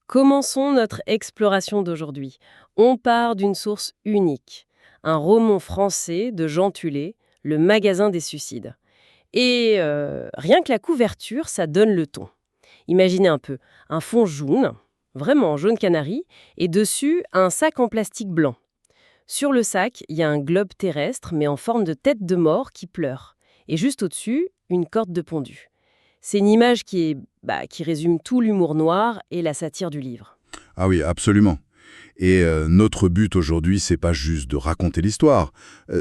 Commençons notre exploration d'aujourd'hui. On part d'une source unique, un roman français de Jean Tullet, Le Magasin des Suicides. Et rien que la couverture, ça donne le ton. Imaginez un peu, un fond jaune, vraiment jaune canari, et dessus, un sac en plastique blanc. Sur le sac, il y a un globe terrestre, mais en forme de tête de mort qui pleure. Et juste au-dessus, une corde de pendu. C'est une image qui résume tout l'humour noir et la satire du livre. Ah oui, absolument. Et notre but aujourd'hui, c'est pas juste de raconter l'histoire.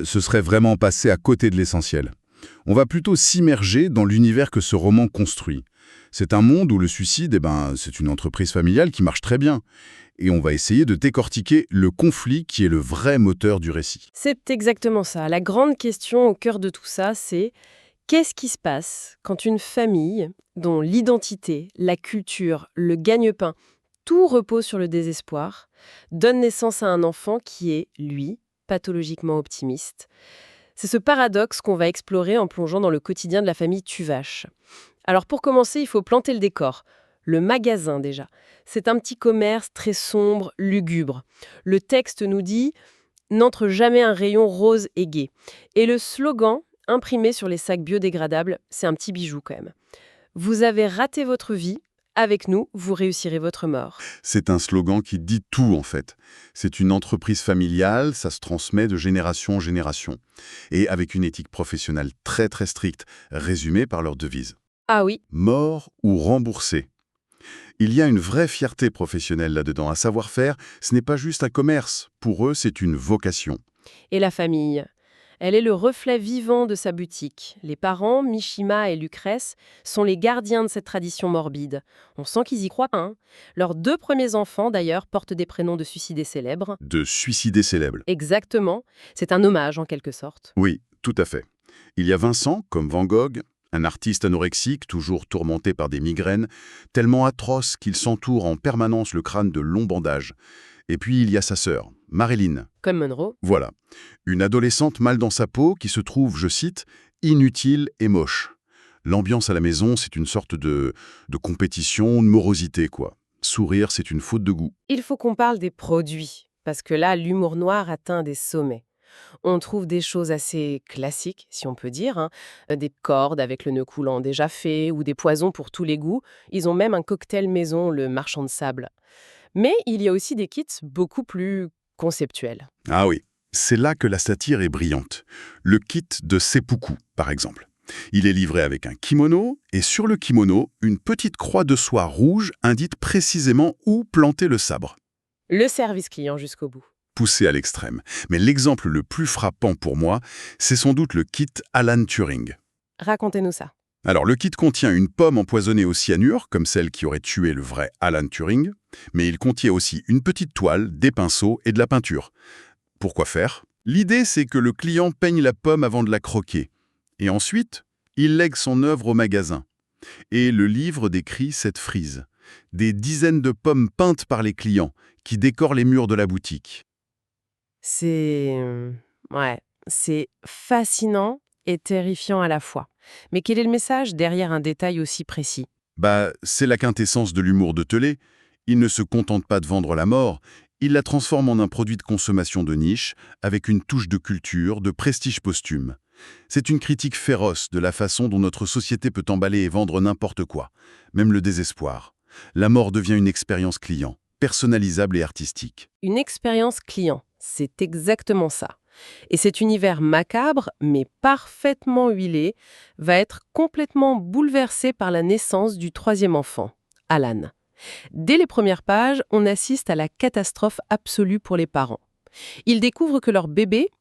Ce serait vraiment passer à côté de l'essentiel. On va plutôt s'immerger dans l'univers que ce roman construit. C'est un monde où le suicide, c'est une entreprise familiale qui marche très bien. Et on va essayer de décortiquer le conflit qui est le vrai moteur du récit. C'est exactement ça. La grande question au cœur de tout ça, c'est qu'est-ce qui se passe quand une famille, dont l'identité, la culture, le gagne-pain, tout repose sur le désespoir, donne naissance à un enfant qui est, lui, pathologiquement optimiste. C'est ce paradoxe qu'on va explorer en plongeant dans le quotidien de la famille Tuvache. Alors pour commencer, il faut planter le décor. Le magasin déjà. C'est un petit commerce très sombre, lugubre. Le texte nous dit « N'entre jamais un rayon rose et gai ». Et le slogan, imprimé sur les sacs biodégradables, c'est un petit bijou quand même. Vous avez raté votre vie, avec nous, vous réussirez votre mort. C'est un slogan qui dit tout, en fait. C'est une entreprise familiale, ça se transmet de génération en génération. Et avec une éthique professionnelle très très stricte, résumée par leur devise. Ah oui, Mort ou remboursé. Il y a une vraie fierté professionnelle là-dedans. Un savoir-faire, ce n'est pas juste un commerce. Pour eux, c'est une vocation. et la famille. Elle est le reflet vivant de sa boutique. Les parents, Mishima et Lucrèce, sont les gardiens de cette tradition morbide. On sent qu'ils y croient, hein. Leurs deux premiers enfants, d'ailleurs, portent des prénoms de suicidés célèbres. De suicider célèbre. Exactement. C'est un hommage, en quelque sorte. Oui, tout à fait. Il y a Vincent, comme Van Gogh, un artiste anorexique, toujours tourmenté par des migraines, tellement atroce qu'il s'entoure en permanence le crâne de longs bandages. Et puis il y a sa sœur, Marilyn. Comme Monroe. Voilà, une adolescente mal dans sa peau qui se trouve, je cite, « inutile et moche ». L'ambiance à la maison, c'est une sorte de compétition, de morosité, quoi. Sourire, c'est une faute de goût. Il faut qu'on parle des produits, parce que là, l'humour noir atteint des sommets. On trouve des choses assez classiques, si on peut dire, hein. Des cordes avec le nœud coulant déjà fait, ou des poisons pour tous les goûts. Ils ont même un cocktail maison, le marchand de sable. Mais il y a aussi des kits beaucoup plus conceptuels. Ah oui, c'est là que la satire est brillante. Le kit de seppuku, par exemple. Il est livré avec un kimono, et sur le kimono, une petite croix de soie rouge indique précisément où planter le sabre. Le service client jusqu'au bout. Poussé à l'extrême. Mais l'exemple le plus frappant pour moi, c'est sans doute le kit Alan Turing. Racontez-nous ça. Alors, le kit contient une pomme empoisonnée au cyanure, comme celle qui aurait tué le vrai Alan Turing, mais il contient aussi une petite toile, des pinceaux et de la peinture. Pourquoi faire? L'idée, c'est que le client peigne la pomme avant de la croquer. Et ensuite, il lègue son œuvre au magasin. Et le livre décrit cette frise. Des dizaines de pommes peintes par les clients, qui décorent les murs de la boutique. C'est fascinant et terrifiant à la fois. Mais quel est le message derrière un détail aussi précis? C'est la quintessence de l'humour de Telet. Il ne se contente pas de vendre la mort, il la transforme en un produit de consommation de niche, avec une touche de culture, de prestige posthume. C'est une critique féroce de la façon dont notre société peut emballer et vendre n'importe quoi, même le désespoir. La mort devient une expérience client, personnalisable et artistique. Une expérience client, c'est exactement ça. Et cet univers macabre, mais parfaitement huilé, va être complètement bouleversé par la naissance du troisième enfant, Alan. Dès les premières pages, on assiste à la catastrophe absolue pour les parents. Ils découvrent que leur bébé,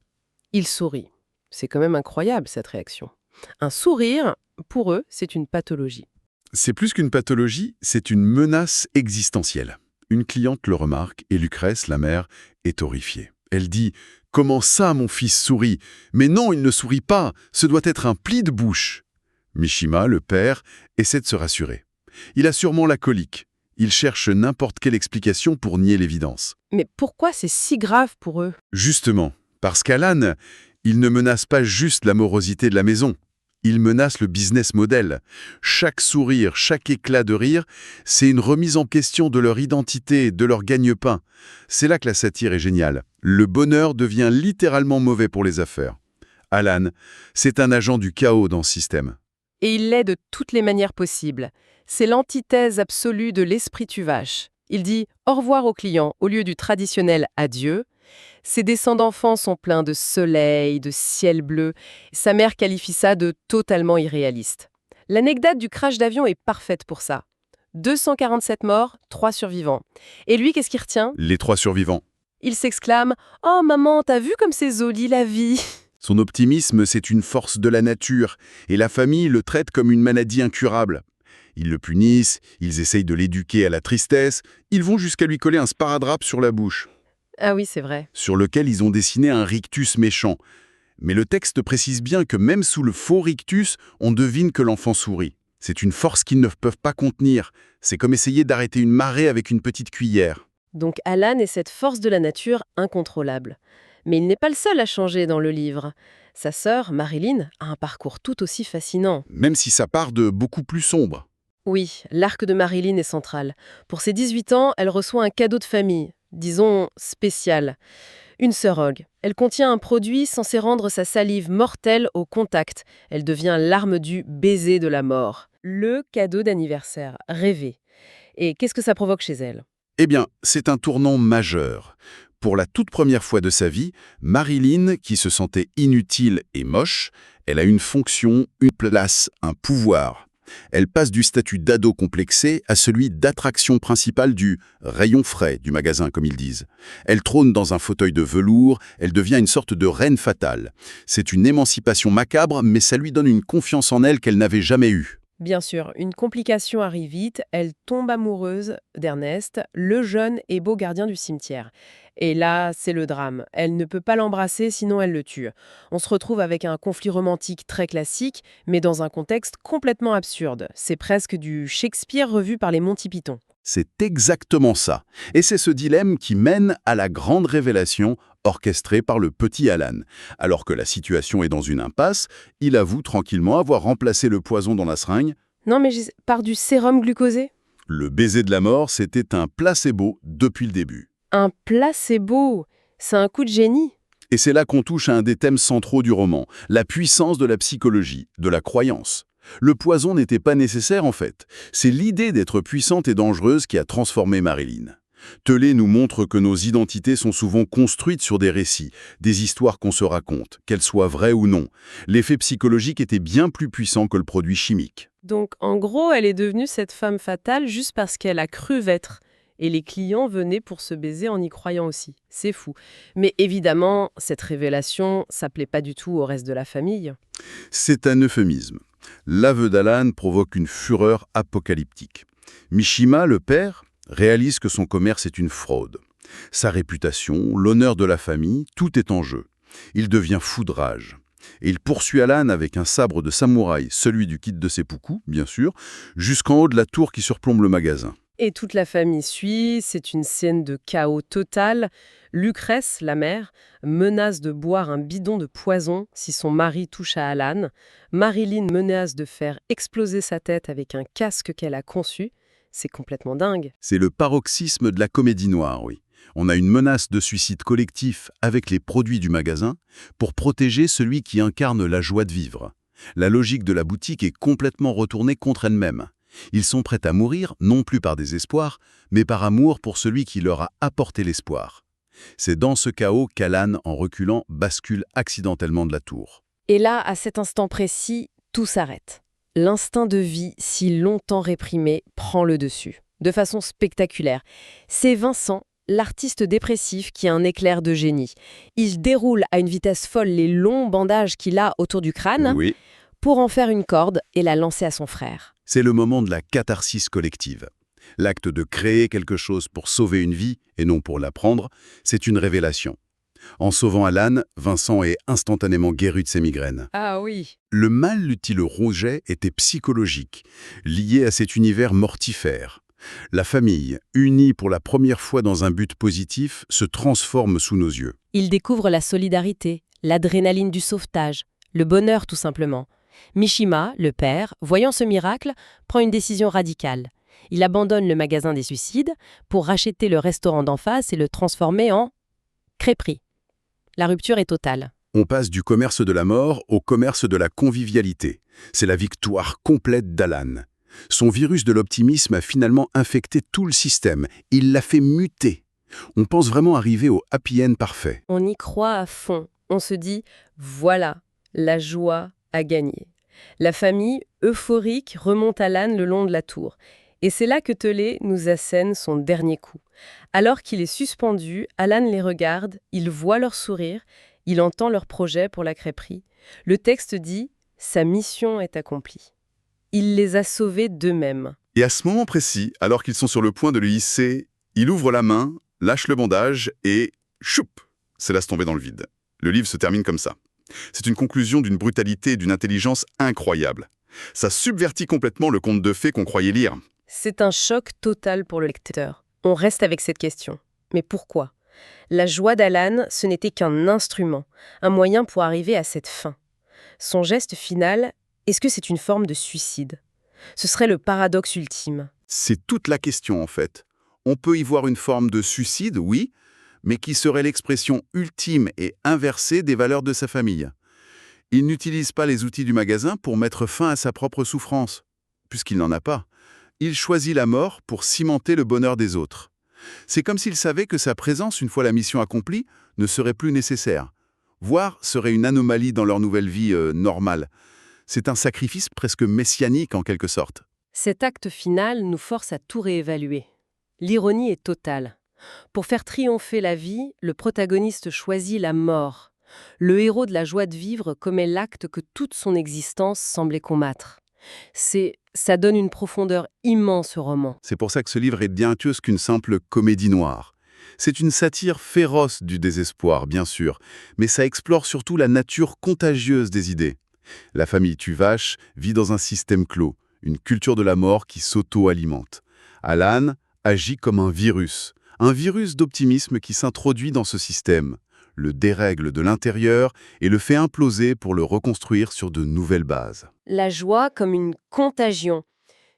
il sourit. C'est quand même incroyable cette réaction. Un sourire, pour eux, c'est une pathologie. C'est plus qu'une pathologie, c'est une menace existentielle. Une cliente le remarque et Lucrèce, la mère, est horrifiée. Elle dit « Comment ça, mon fils sourit? Mais non, il ne sourit pas, ce doit être un pli de bouche. » Mishima, le père, essaie de se rassurer. Il a sûrement la colique. Il cherche n'importe quelle explication pour nier l'évidence. Mais pourquoi c'est si grave pour eux? Justement, parce qu'Alan, il ne menace pas juste la morosité de la maison. Il menace le business model. Chaque sourire, chaque éclat de rire, c'est une remise en question de leur identité, de leur gagne-pain. C'est là que la satire est géniale. Le bonheur devient littéralement mauvais pour les affaires. Alan, c'est un agent du chaos dans ce système. Et il l'est de toutes les manières possibles. C'est l'antithèse absolue de l'esprit tuvache. Il dit au revoir aux clients au lieu du traditionnel adieu. Ses dessins d'enfants sont pleins de soleil, de ciel bleu. Sa mère qualifie ça de totalement irréaliste. L'anecdote du crash d'avion est parfaite pour ça. 247 morts, 3 survivants. Et lui, qu'est-ce qu'il retient? Les 3 survivants. Il s'exclame « Oh maman, t'as vu comme c'est joli la vie ?» Son optimisme, c'est une force de la nature, et la famille le traite comme une maladie incurable. Ils le punissent, ils essayent de l'éduquer à la tristesse, ils vont jusqu'à lui coller un sparadrap sur la bouche, Ah oui, c'est vrai. sur lequel ils ont dessiné un rictus méchant. Mais le texte précise bien que même sous le faux rictus, on devine que l'enfant sourit. C'est une force qu'ils ne peuvent pas contenir. C'est comme essayer d'arrêter une marée avec une petite cuillère. Donc Alan est cette force de la nature incontrôlable. Mais il n'est pas le seul à changer dans le livre. Sa sœur, Marilyn, a un parcours tout aussi fascinant. Même si ça part de beaucoup plus sombre. Oui, l'arc de Marilyn est central. Pour ses 18 ans, elle reçoit un cadeau de famille, disons spécial. Une seringue. Elle contient un produit censé rendre sa salive mortelle au contact. Elle devient l'arme du baiser de la mort. Le cadeau d'anniversaire rêvé. Et qu'est-ce que ça provoque chez elle? Eh bien, c'est un tournant majeur. Pour la toute première fois de sa vie, Marilyn, qui se sentait inutile et moche, elle a une fonction, une place, un pouvoir. Elle passe du statut d'ado complexé à celui d'attraction principale du rayon frais du magasin, comme ils disent. Elle trône dans un fauteuil de velours, elle devient une sorte de reine fatale. C'est une émancipation macabre, mais ça lui donne une confiance en elle qu'elle n'avait jamais eue. Bien sûr, une complication arrive vite, elle tombe amoureuse d'Ernest, le jeune et beau gardien du cimetière. Et là, c'est le drame. Elle ne peut pas l'embrasser, sinon elle le tue. On se retrouve avec un conflit romantique très classique, mais dans un contexte complètement absurde. C'est presque du Shakespeare revu par les Monty Python. C'est exactement ça. Et c'est ce dilemme qui mène à la grande révélation orchestrée par le petit Alan. Alors que la situation est dans une impasse, il avoue tranquillement avoir remplacé le poison dans la seringue. Non mais par du sérum glucosé? Le baiser de la mort, c'était un placebo depuis le début. Un placebo! C'est un coup de génie. Et c'est là qu'on touche à un des thèmes centraux du roman, la puissance de la psychologie, de la croyance. Le poison n'était pas nécessaire en fait. C'est l'idée d'être puissante et dangereuse qui a transformé Marilyn. Telet nous montre que nos identités sont souvent construites sur des récits, des histoires qu'on se raconte, qu'elles soient vraies ou non. L'effet psychologique était bien plus puissant que le produit chimique. Donc en gros, elle est devenue cette femme fatale juste parce qu'elle a cru vêtre. Et les clients venaient pour se baiser en y croyant aussi. C'est fou. Mais évidemment, cette révélation, ça plaît pas du tout au reste de la famille. C'est un euphémisme. L'aveu d'Alan provoque une fureur apocalyptique. Mishima, le père, réalise que son commerce est une fraude. Sa réputation, l'honneur de la famille, tout est en jeu. Il devient fou de rage. Et il poursuit Alan avec un sabre de samouraï, celui du kit de seppuku, bien sûr, jusqu'en haut de la tour qui surplombe le magasin. Et toute la famille suit, c'est une scène de chaos total. Lucrèce, la mère, menace de boire un bidon de poison si son mari touche à Alan. Marilyn menace de faire exploser sa tête avec un casque qu'elle a conçu. C'est complètement dingue. C'est le paroxysme de la comédie noire, oui. On a une menace de suicide collectif avec les produits du magasin pour protéger celui qui incarne la joie de vivre. La logique de la boutique est complètement retournée contre elle-même. Ils sont prêts à mourir, non plus par désespoir, mais par amour pour celui qui leur a apporté l'espoir. C'est dans ce chaos qu'Alan, en reculant, bascule accidentellement de la tour. Et là, à cet instant précis, tout s'arrête. L'instinct de vie, si longtemps réprimé, prend le dessus, de façon spectaculaire. C'est Vincent, l'artiste dépressif, qui a un éclair de génie. Il déroule à une vitesse folle les longs bandages qu'il a autour du crâne Oui, pour en faire une corde et la lancer à son frère. c'est le moment de la catharsis collective. L'acte de créer quelque chose pour sauver une vie, et non pour la prendre, c'est une révélation. En sauvant Alan, Vincent est instantanément guéri de ses migraines. Ah oui. Le mal qu'il rejetait était psychologique, lié à cet univers mortifère. La famille, unie pour la première fois dans un but positif, se transforme sous nos yeux. Il découvre la solidarité, l'adrénaline du sauvetage, le bonheur tout simplement. Mishima, le père, voyant ce miracle, prend une décision radicale. Il abandonne le magasin des suicides pour racheter le restaurant d'en face et le transformer en crêperie. La rupture est totale. On passe du commerce de la mort au commerce de la convivialité. C'est la victoire complète d'Alan. Son virus de l'optimisme a finalement infecté tout le système. Il l'a fait muter. On pense vraiment arriver au happy end parfait. On y croit à fond. On se dit, voilà, la joie a gagné. La famille, euphorique, remonte Alan le long de la tour. Et c'est là que Tellet nous assène son dernier coup. Alors qu'il est suspendu, Alan les regarde, il voit leur sourire, il entend leur projet pour la crêperie. Le texte dit « Sa mission est accomplie ». Il les a sauvés d'eux-mêmes. Et à ce moment précis, alors qu'ils sont sur le point de le hisser, il ouvre la main, lâche le bandage et choup, se laisse tomber dans le vide. Le livre se termine comme ça. C'est une conclusion d'une brutalité et d'une intelligence incroyables. Ça subvertit complètement le conte de fées qu'on croyait lire. C'est un choc total pour le lecteur. On reste avec cette question. Mais pourquoi ? La joie d'Alan, ce n'était qu'un instrument, un moyen pour arriver à cette fin. Son geste final, est-ce que c'est une forme de suicide ? Ce serait le paradoxe ultime. C'est toute la question en fait. On peut y voir une forme de suicide, oui, mais qui serait l'expression ultime et inversée des valeurs de sa famille. Il n'utilise pas les outils du magasin pour mettre fin à sa propre souffrance, puisqu'il n'en a pas. Il choisit la mort pour cimenter le bonheur des autres. C'est comme s'il savait que sa présence, une fois la mission accomplie, ne serait plus nécessaire, voire serait une anomalie dans leur nouvelle vie normale. C'est un sacrifice presque messianique en quelque sorte. Cet acte final nous force à tout réévaluer. L'ironie est totale. Pour faire triompher la vie, le protagoniste choisit la mort. Le héros de la joie de vivre commet l'acte que toute son existence semblait combattre. Ça donne une profondeur immense au roman. C'est pour ça que ce livre est bien plus qu'une simple comédie noire. C'est une satire féroce du désespoir, bien sûr, mais ça explore surtout la nature contagieuse des idées. La famille Tuvache vit dans un système clos, une culture de la mort qui s'auto-alimente. Alan agit comme un virus d'optimisme qui s'introduit dans ce système, le dérègle de l'intérieur et le fait imploser pour le reconstruire sur de nouvelles bases. La joie comme une contagion.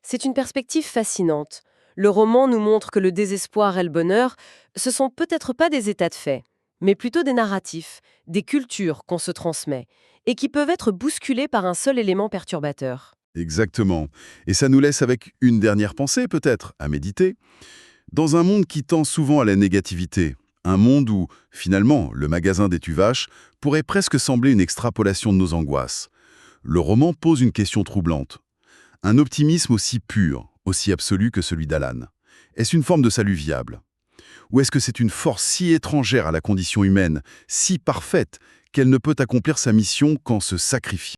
C'est une perspective fascinante. Le roman nous montre que le désespoir et le bonheur, ce sont peut-être pas des états de fait, mais plutôt des narratifs, des cultures qu'on se transmet, et qui peuvent être bousculés par un seul élément perturbateur. Exactement. Et ça nous laisse avec une dernière pensée, peut-être, à méditer. Dans un monde qui tend souvent à la négativité, un monde où, finalement, le magasin des Tuvache pourrait presque sembler une extrapolation de nos angoisses, le roman pose une question troublante. Un optimisme aussi pur, aussi absolu que celui d'Alan. Est-ce une forme de salut viable ? Ou est-ce que c'est une force si étrangère à la condition humaine, si parfaite, qu'elle ne peut accomplir sa mission qu'en se sacrifiant ?